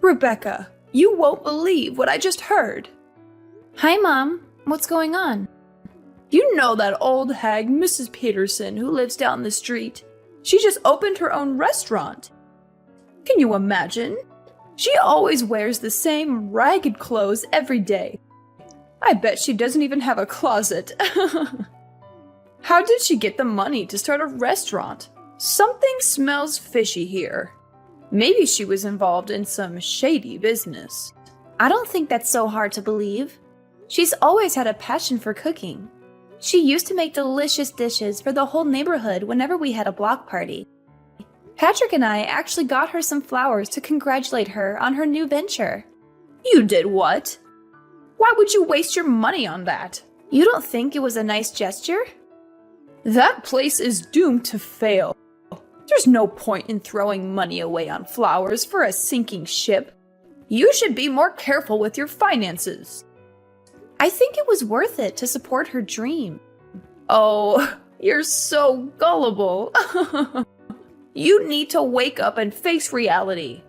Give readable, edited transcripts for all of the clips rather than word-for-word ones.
Rebecca, you won't believe what I just heard. Hi, Mom. What's going on? You know that old hag, Mrs. Peterson, who lives down the street? She just opened her own restaurant. Can you imagine? She always wears the same ragged clothes every day. I bet she doesn't even have a closet. How did she get the money to start a restaurant? Something smells fishy here. Maybe she was involved in some shady business. I don't think that's so hard to believe. She's always had a passion for cooking. She used to make delicious dishes for the whole neighborhood whenever we had a block party. Patrick and I actually got her some flowers to congratulate her on her new venture. You did what? Why would you waste your money on that? You don't think it was a nice gesture? That place is doomed to fail. There's no point in throwing money away on flowers for a sinking ship. You should be more careful with your finances. I think it was worth it to support her dream. Oh, you're so gullible. You need to wake up and face reality.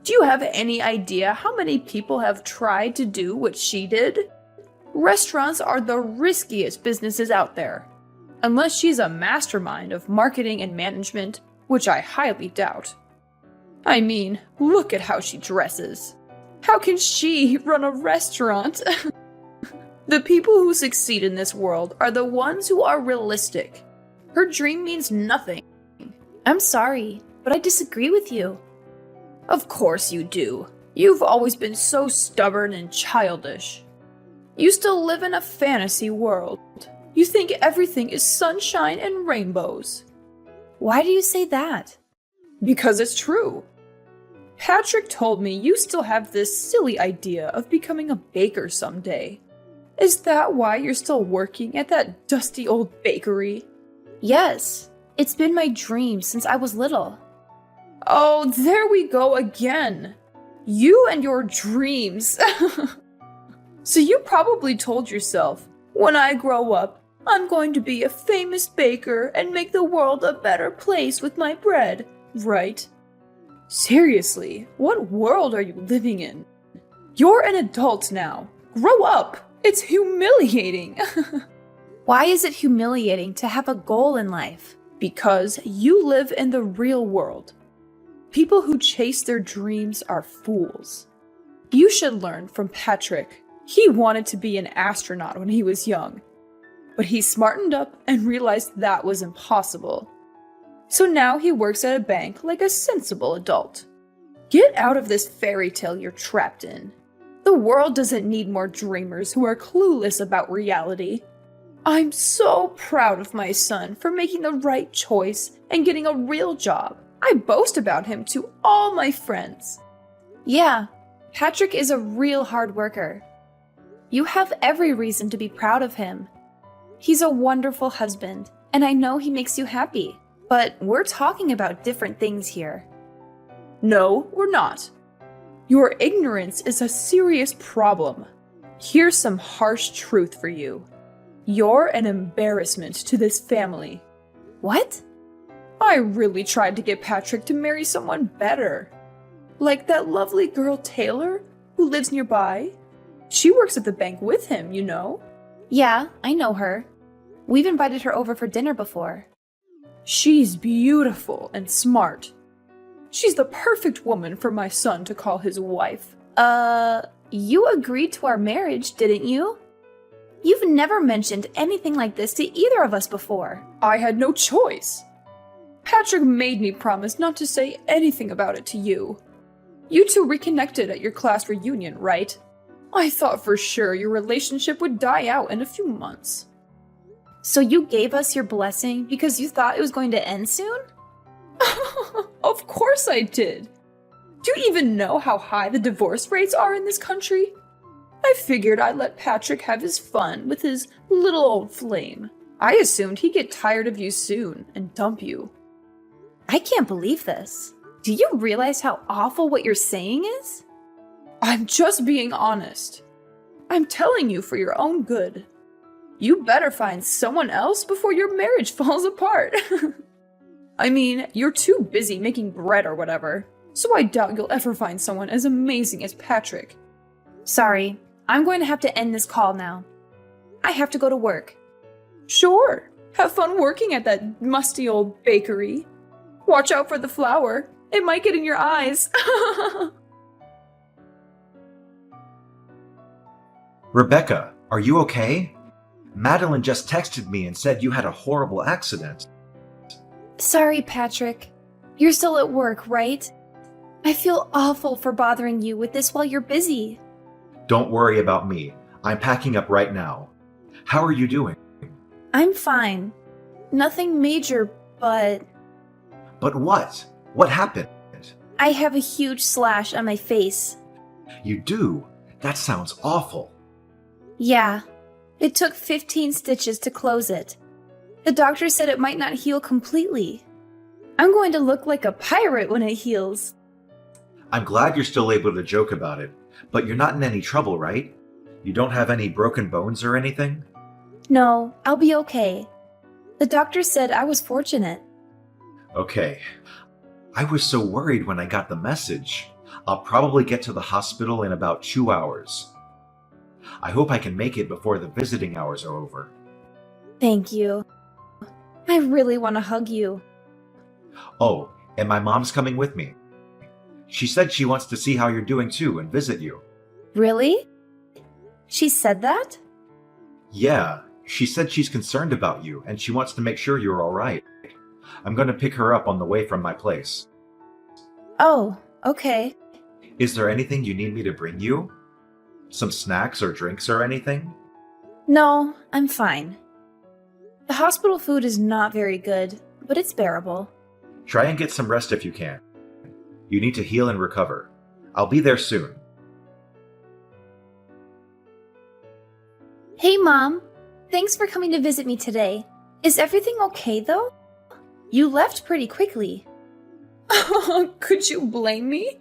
Do you have any idea how many people have tried to do what she did? Restaurants are the riskiest businesses out there. Unless she's a mastermind of marketing and management, which I highly doubt. I mean, look at how she dresses. How can she run a restaurant? The people who succeed in this world are the ones who are realistic. Her dream means nothing. I'm sorry, but I disagree with you. Of course you do. You've always been so stubborn and childish. You still live in a fantasy world. You think everything is sunshine and rainbows. Why do you say that? Because it's true. Patrick told me you still have this silly idea of becoming a baker someday. Is that why you're still working at that dusty old bakery? Yes, it's been my dream since I was little. Oh, there we go again. You and your dreams. So you probably told yourself, when I grow up, I'm going to be a famous baker and make the world a better place with my bread, right? Seriously, what world are you living in? You're an adult now. Grow up. It's humiliating. Why is it humiliating to have a goal in life? Because you live in the real world. People who chase their dreams are fools. You should learn from Patrick. He wanted to be an astronaut when he was young. But he smartened up and realized that was impossible. So now he works at a bank like a sensible adult. Get out of this fairy tale you're trapped in. The world doesn't need more dreamers who are clueless about reality. I'm so proud of my son for making the right choice and getting a real job. I boast about him to all my friends. Yeah, Patrick is a real hard worker. You have every reason to be proud of him. He's a wonderful husband, and I know he makes you happy. But we're talking about different things here. No, we're not. Your ignorance is a serious problem. Here's some harsh truth for you. You're an embarrassment to this family. What? I really tried to get Patrick to marry someone better. Like that lovely girl Taylor, who lives nearby. She works at the bank with him, you know. Yeah, I know her. We've invited her over for dinner before. She's beautiful and smart. She's the perfect woman for my son to call his wife. You agreed to our marriage, didn't you? You've never mentioned anything like this to either of us before. I had no choice. Patrick made me promise not to say anything about it to you. You two reconnected at your class reunion, right? I thought for sure your relationship would die out in a few months. So you gave us your blessing because you thought it was going to end soon? Of course I did. Do you even know how high the divorce rates are in this country? I figured I'd let Patrick have his fun with his little old flame. I assumed he'd get tired of you soon and dump you. I can't believe this. Do you realize how awful what you're saying is? I'm just being honest. I'm telling you for your own good. You better find someone else before your marriage falls apart. I mean, you're too busy making bread or whatever. so I doubt you'll ever find someone as amazing as Patrick. Sorry, I'm going to have to end this call now. I have to go to work. Sure, have fun working at that musty old bakery. Watch out for the flour. It might get in your eyes. Rebecca, are you okay? Madeline just texted me and said you had a horrible accident. Sorry, Patrick. You're still at work, right? I feel awful for bothering you with this while you're busy. Don't worry about me. I'm packing up right now. How are you doing? I'm fine. Nothing major, but But what? What happened? I have a huge slash on my face. You do? That sounds awful. Yeah, it took 15 stitches to close it. The doctor said it might not heal completely. I'm going to look like a pirate when it heals. I'm glad you're still able to joke about it, but you're not in any trouble, right? You don't have any broken bones or anything? No, I'll be okay. The doctor said I was fortunate. Okay. I was so worried when I got the message. I'll probably get to the hospital in about 2 hours. I hope I can make it before the visiting hours are over. Thank you. I really want to hug you. Oh, and my mom's coming with me. She said she wants to see how you're doing too and visit you. Really? She said that? Yeah, she said she's concerned about you and she wants to make sure you're all right. I'm going to pick her up on the way from my place. Oh, okay. Is there anything you need me to bring you? Some snacks or drinks or anything? No, I'm fine. The hospital food is not very good, but it's bearable. Try and get some rest if you can. You need to heal and recover. I'll be there soon. Hey, Mom. Thanks for coming to visit me today. Is everything okay, though? You left pretty quickly. Could you blame me?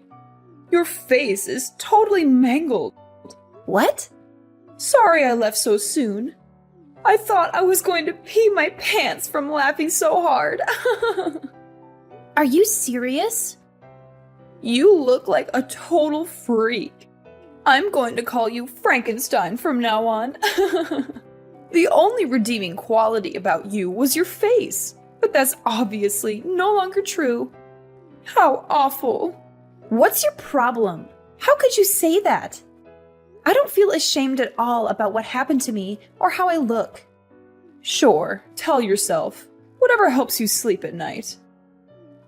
Your face is totally mangled. What? Sorry I left so soon. I thought I was going to pee my pants from laughing so hard. Are you serious? You look like a total freak. I'm going to call you Frankenstein from now on. The only redeeming quality about you was your face, but that's obviously no longer true. How awful. What's your problem? How could you say that? I don't feel ashamed at all about what happened to me or how I look. Sure, tell yourself. Whatever helps you sleep at night.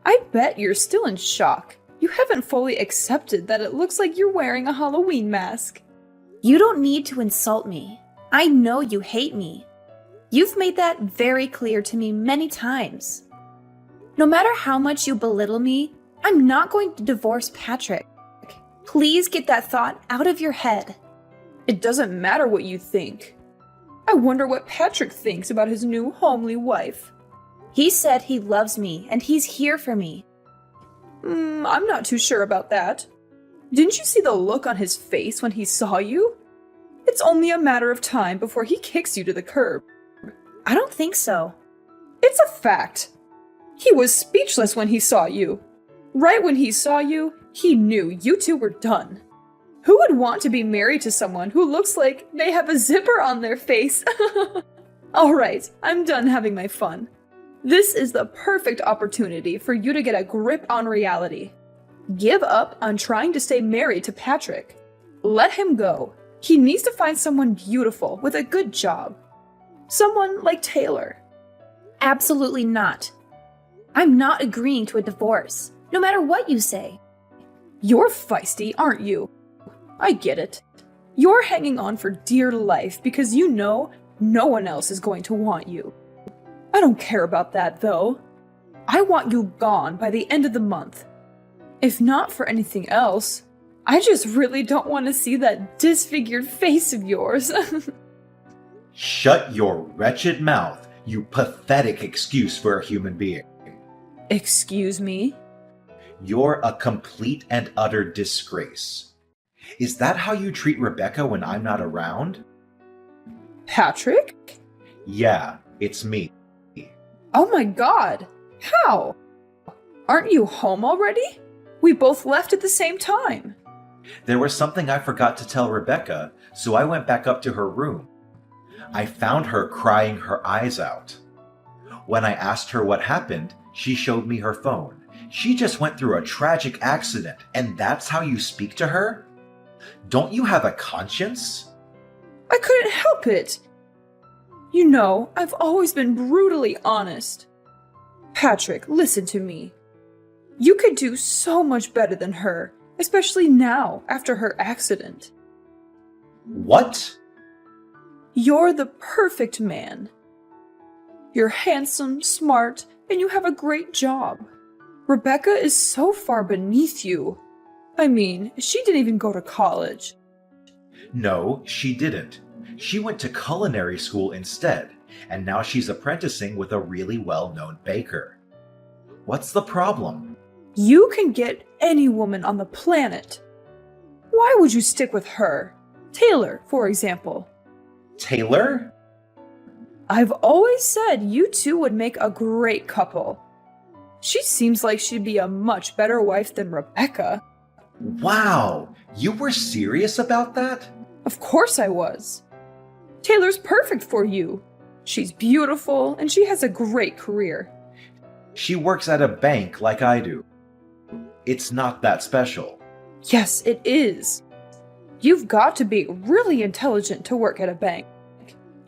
I bet you're still in shock. You haven't fully accepted that it looks like you're wearing a Halloween mask. You don't need to insult me. I know you hate me. You've made that very clear to me many times. No matter how much you belittle me, I'm not going to divorce Patrick. Please get that thought out of your head. It doesn't matter what you think. I wonder what Patrick thinks about his new homely wife. He said he loves me and he's here for me. I'm not too sure about that. Didn't you see the look on his face when he saw you? It's only a matter of time before he kicks you to the curb. I don't think so. It's a fact. He was speechless when he saw you. Right when he saw you, he knew you two were done. Who would want to be married to someone who looks like they have a zipper on their face? Alright, I'm done having my fun. This is the perfect opportunity for you to get a grip on reality. Give up on trying to stay married to Patrick. Let him go. He needs to find someone beautiful with a good job. Someone like Taylor. Absolutely not. I'm not agreeing to a divorce, no matter what you say. You're feisty, aren't you? I get it. You're hanging on for dear life because you know no one else is going to want you. I don't care about that, though. I want you gone by the end of the month. If not for anything else, I just really don't want to see that disfigured face of yours. Shut your wretched mouth, you pathetic excuse for a human being. Excuse me? You're a complete and utter disgrace. Is that how you treat Rebecca when I'm not around? Patrick? Yeah, it's me. Oh my god! How? Aren't you home already? We both left at the same time. There was something I forgot to tell Rebecca, so I went back up to her room. I found her crying her eyes out. When I asked her what happened, she showed me her phone. She just went through a tragic accident, and that's how you speak to her? Don't you have a conscience? I couldn't help it. You know, I've always been brutally honest. Patrick, listen to me. You could do so much better than her, especially now, after her accident. What? You're the perfect man. You're handsome, smart, and you have a great job. Rebecca is so far beneath you. I mean, she didn't even go to college. No, she didn't. She went to culinary school instead, and now she's apprenticing with a really well-known baker. What's the problem? You can get any woman on the planet. Why would you stick with her? Taylor, for example. Taylor? I've always said you two would make a great couple. She seems like she'd be a much better wife than Rebecca. Wow, you were serious about that? Of course I was. Taylor's perfect for you. She's beautiful and she has a great career. She works at a bank like I do. It's not that special. Yes, it is. You've got to be really intelligent to work at a bank.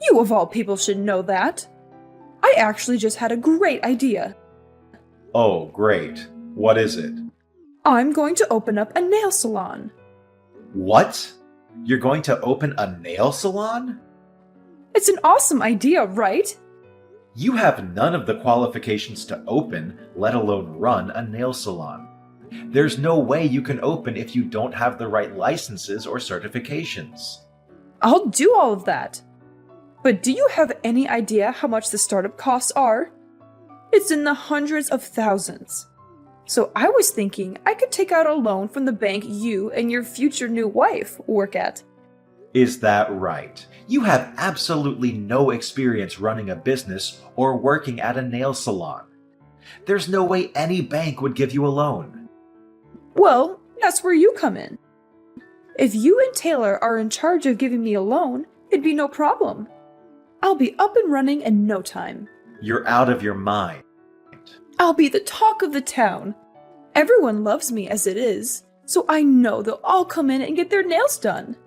You of all people should know that. I actually just had a great idea. Oh, great. What is it? I'm going to open up a nail salon. What? You're going to open a nail salon? It's an awesome idea, right? You have none of the qualifications to open, let alone run a nail salon. There's no way you can open if you don't have the right licenses or certifications. I'll do all of that. But do you have any idea how much the startup costs are? It's in the hundreds of thousands. So I was thinking I could take out a loan from the bank you and your future new wife work at. Is that right? You have absolutely no experience running a business or working at a nail salon. There's no way any bank would give you a loan. Well, that's where you come in. If you and Taylor are in charge of giving me a loan, it'd be no problem. I'll be up and running in no time. You're out of your mind. I'll be the talk of the town. Everyone loves me as it is, so I know they'll all come in and get their nails done.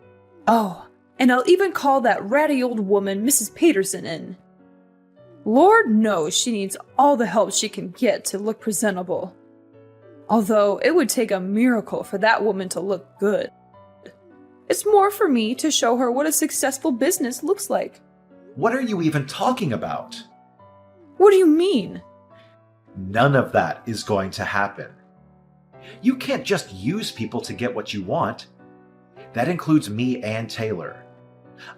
Oh, and I'll even call that ratty old woman Mrs. Peterson in. Lord knows she needs all the help she can get to look presentable. Although it would take a miracle for that woman to look good. It's more for me to show her what a successful business looks like. What are you even talking about? What do you mean? None of that is going to happen. You can't just use people to get what you want. That includes me and Taylor.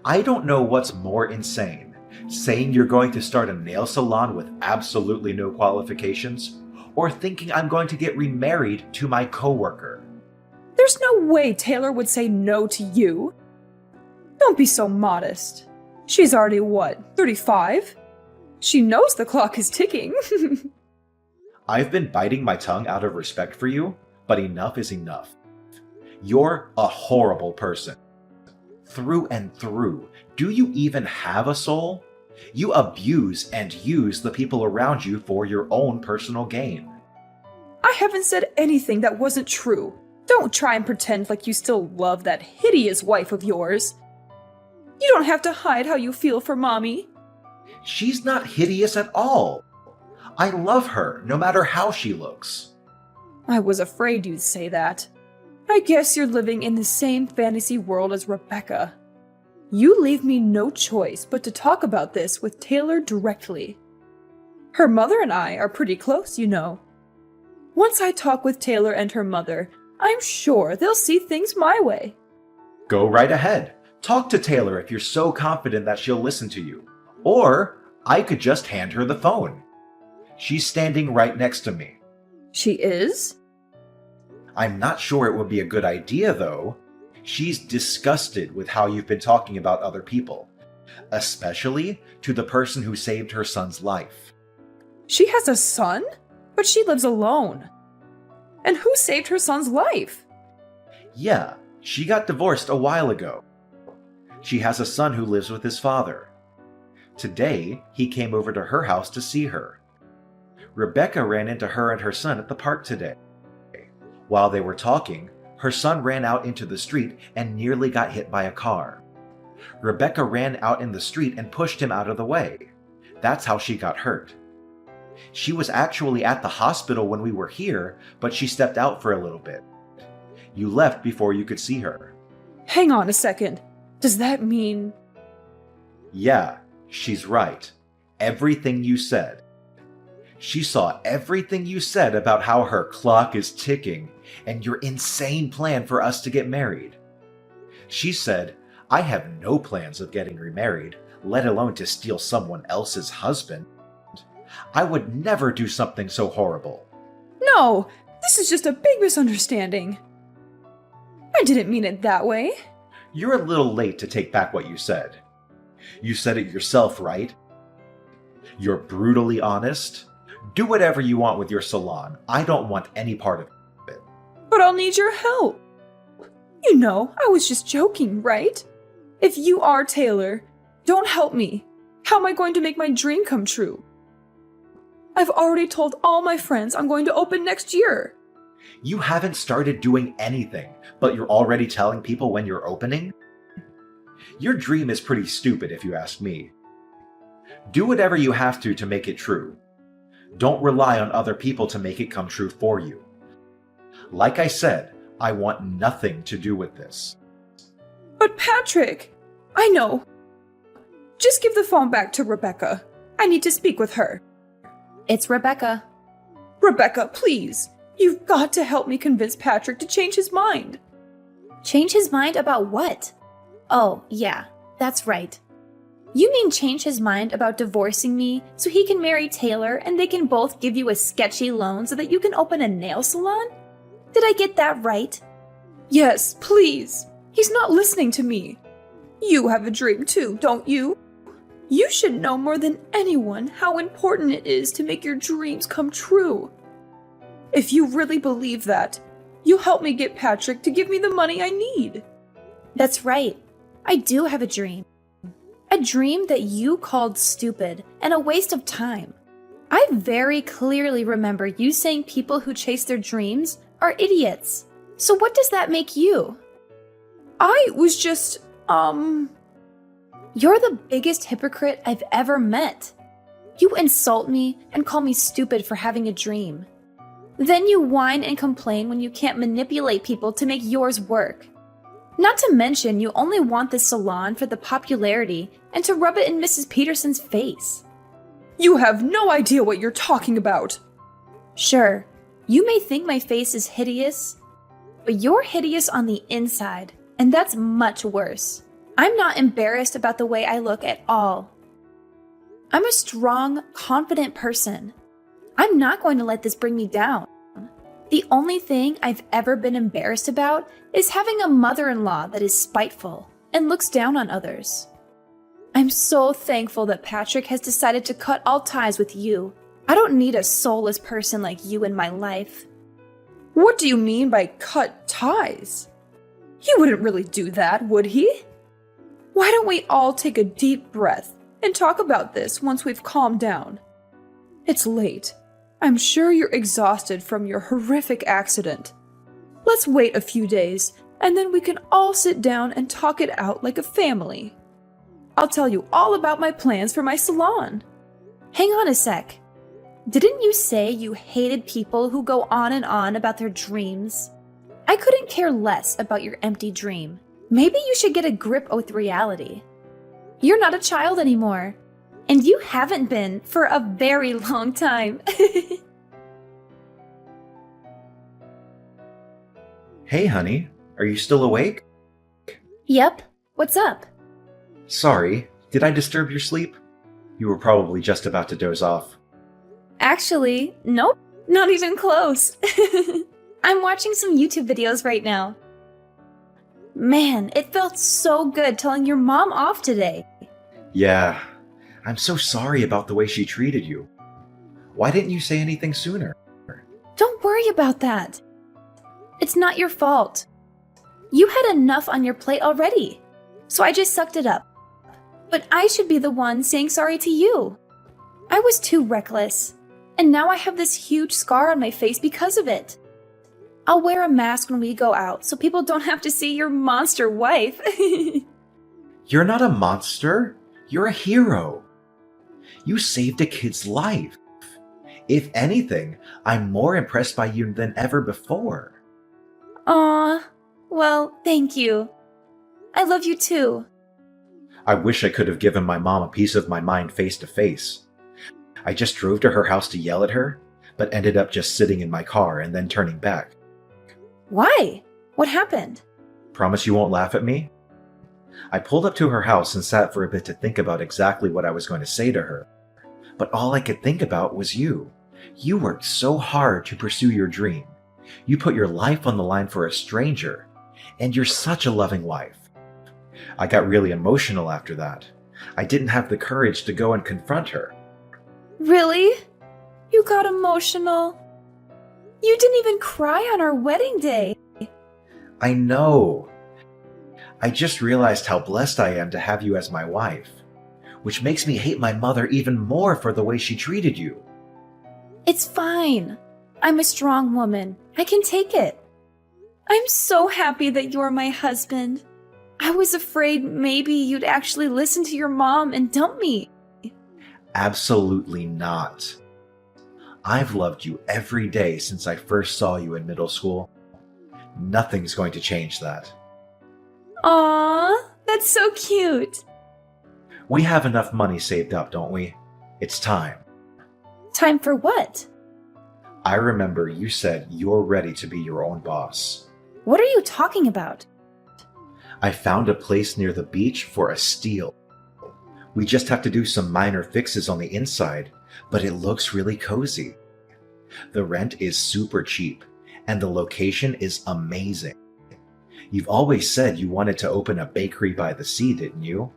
I don't know what's more insane, saying you're going to start a nail salon with absolutely no qualifications, or thinking I'm going to get remarried to my coworker. There's no way Taylor would say no to you. Don't be so modest. She's already, 35? She knows the clock is ticking. I've been biting my tongue out of respect for you, but enough is enough. You're a horrible person. Through and through. Do you even have a soul? You abuse and use the people around you for your own personal gain. I haven't said anything that wasn't true. Don't try and pretend like you still love that hideous wife of yours. You don't have to hide how you feel for Mommy. She's not hideous at all. I love her, no matter how she looks. I was afraid you'd say that. I guess you're living in the same fantasy world as Rebecca. You leave me no choice but to talk about this with Taylor directly. Her mother and I are pretty close, you know. Once I talk with Taylor and her mother, I'm sure they'll see things my way. Go right ahead. Talk to Taylor if you're so confident that she'll listen to you. Or I could just hand her the phone. She's standing right next to me. She is? I'm not sure it would be a good idea, though. She's disgusted with how you've been talking about other people, especially to the person who saved her son's life. She has a son? But she lives alone. And who saved her son's life? Yeah, she got divorced a while ago. She has a son who lives with his father. Today, he came over to her house to see her. Rebecca ran into her and her son at the park today. While they were talking, her son ran out into the street and nearly got hit by a car. Rebecca ran out in the street and pushed him out of the way. That's how she got hurt. She was actually at the hospital when we were here, but she stepped out for a little bit. You left before you could see her. Hang on a second. Does that mean... Yeah, she's right. Everything you said. She saw everything you said about how her clock is ticking and your insane plan for us to get married. She said, I have no plans of getting remarried, let alone to steal someone else's husband. I would never do something so horrible. No, this is just a big misunderstanding. I didn't mean it that way. You're a little late to take back what you said. You said it yourself, right? You're brutally honest. Do whatever you want with your salon. I don't want any part of it. But I'll need your help. You know, I was just joking, right? If you are Taylor, don't help me. How am I going to make my dream come true? I've already told all my friends I'm going to open next year. You haven't started doing anything, but you're already telling people when you're opening? Your dream is pretty stupid if you ask me. Do whatever you have to make it true. Don't rely on other people to make it come true for you. Like I said, I want nothing to do with this. But Patrick, I know. Just give the phone back to Rebecca. I need to speak with her. It's Rebecca. Rebecca, please. You've got to help me convince Patrick to change his mind. Change his mind about what? Oh, yeah, that's right. You mean change his mind about divorcing me so he can marry Taylor and they can both give you a sketchy loan so that you can open a nail salon? Did I get that right? Yes, please. He's not listening to me. You have a dream too, don't you? You should know more than anyone how important it is to make your dreams come true. If you really believe that, you'll help me get Patrick to give me the money I need. That's right. I do have a dream. A dream that you called stupid and a waste of time. I very clearly remember you saying people who chase their dreams are idiots. So what does that make you? I was just, You're the biggest hypocrite I've ever met. You insult me and call me stupid for having a dream. Then you whine and complain when you can't manipulate people to make yours work. Not to mention, you only want this salon for the popularity and to rub it in Mrs. Peterson's face. You have no idea what you're talking about. Sure, you may think my face is hideous, but you're hideous on the inside, and that's much worse. I'm not embarrassed about the way I look at all. I'm a strong, confident person. I'm not going to let this bring me down. The only thing I've ever been embarrassed about is having a mother-in-law that is spiteful and looks down on others. I'm so thankful that Patrick has decided to cut all ties with you. I don't need a soulless person like you in my life. What do you mean by cut ties? He wouldn't really do that, would he? Why don't we all take a deep breath and talk about this once we've calmed down? It's late. I'm sure you're exhausted from your horrific accident. Let's wait a few days, and then we can all sit down and talk it out like a family. I'll tell you all about my plans for my salon. Hang on a sec. Didn't you say you hated people who go on and on about their dreams? I couldn't care less about your empty dream. Maybe you should get a grip with reality. You're not a child anymore. And you haven't been for a very long time. Hey, honey, are you still awake? Yep. What's up? Sorry, did I disturb your sleep? You were probably just about to doze off. Actually, nope. Not even close. I'm watching some YouTube videos right now. Man, it felt so good telling your mom off today. Yeah, I'm so sorry about the way she treated you. Why didn't you say anything sooner? Don't worry about that. It's not your fault. You had enough on your plate already, so I just sucked it up. But I should be the one saying sorry to you. I was too reckless, and now I have this huge scar on my face because of it. I'll wear a mask when we go out so people don't have to see your monster wife. You're not a monster. You're a hero. You saved a kid's life. If anything, I'm more impressed by you than ever before. Aw, well, thank you. I love you too. I wish I could have given my mom a piece of my mind face to face. I just drove to her house to yell at her, but ended up just sitting in my car and then turning back. Why? What happened? Promise you won't laugh at me? I pulled up to her house and sat for a bit to think about exactly what I was going to say to her. But all I could think about was you. You worked so hard to pursue your dream. You put your life on the line for a stranger, and you're such a loving wife. I got really emotional after that. I didn't have the courage to go and confront her. Really? You got emotional? You didn't even cry on our wedding day. I know. I just realized how blessed I am to have you as my wife, which makes me hate my mother even more for the way she treated you. It's fine. I'm a strong woman. I can take it. I'm so happy that you're my husband. I was afraid maybe you'd actually listen to your mom and dump me. Absolutely not. I've loved you every day since I first saw you in middle school. Nothing's going to change that. Aw, that's so cute. We have enough money saved up, don't we? It's time. Time for what? I remember you said you're ready to be your own boss. What are you talking about? I found a place near the beach for a steal. We just have to do some minor fixes on the inside, but it looks really cozy. The rent is super cheap, and the location is amazing. You've always said you wanted to open a bakery by the sea, didn't you?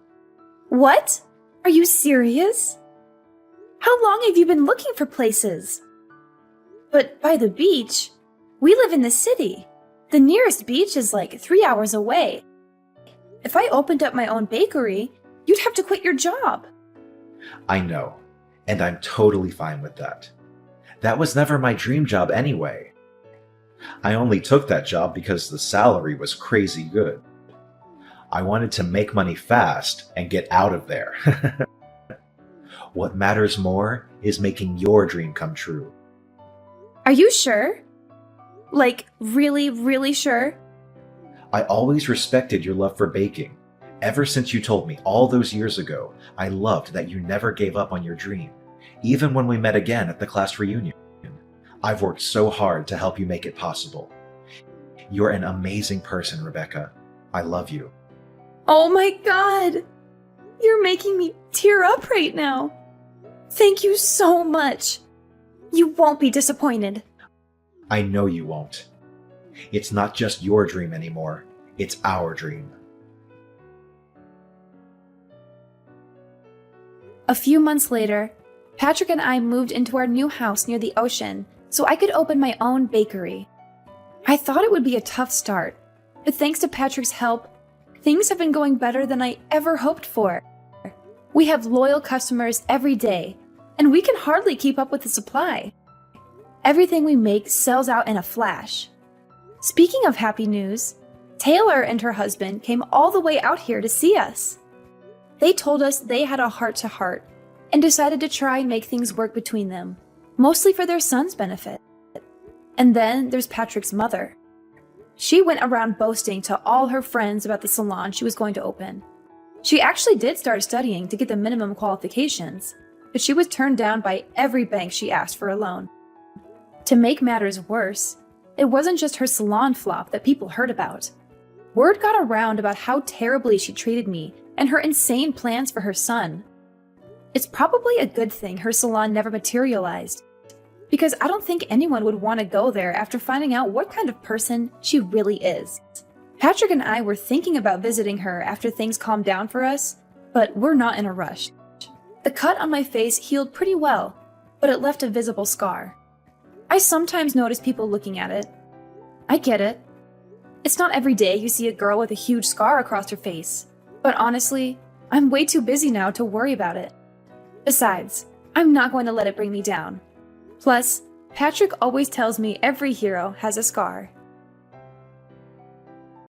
What? Are you serious? How long have you been looking for places? But by the beach? We live in the city. The nearest beach is like 3 hours away. If I opened up my own bakery, you'd have to quit your job. I know, and I'm totally fine with that. That was never my dream job anyway. I only took that job because the salary was crazy good. I wanted to make money fast and get out of there. What matters more is making your dream come true. Are you sure? Like, really, really sure? I always respected your love for baking. Ever since you told me all those years ago, I loved that you never gave up on your dream, even when we met again at the class reunion. I've worked so hard to help you make it possible. You're an amazing person, Rebecca. I love you. Oh my God! You're making me tear up right now. Thank you so much. You won't be disappointed. I know you won't. It's not just your dream anymore. It's our dream. A few months later, Patrick and I moved into our new house near the ocean so I could open my own bakery. I thought it would be a tough start, but thanks to Patrick's help, things have been going better than I ever hoped for. We have loyal customers every day, and we can hardly keep up with the supply. Everything we make sells out in a flash. Speaking of happy news, Taylor and her husband came all the way out here to see us. They told us they had a heart-to-heart and decided to try and make things work between them, mostly for their son's benefit. And then there's Patrick's mother. She went around boasting to all her friends about the salon she was going to open. She actually did start studying to get the minimum qualifications, but she was turned down by every bank she asked for a loan. To make matters worse, it wasn't just her salon flop that people heard about. Word got around about how terribly she treated me and her insane plans for her son. It's probably a good thing her salon never materialized, because I don't think anyone would want to go there after finding out what kind of person she really is. Patrick and I were thinking about visiting her after things calmed down for us, but we're not in a rush. The cut on my face healed pretty well, but it left a visible scar. I sometimes notice people looking at it. I get it. It's not every day you see a girl with a huge scar across her face. But honestly, I'm way too busy now to worry about it. Besides, I'm not going to let it bring me down. Plus, Patrick always tells me every hero has a scar.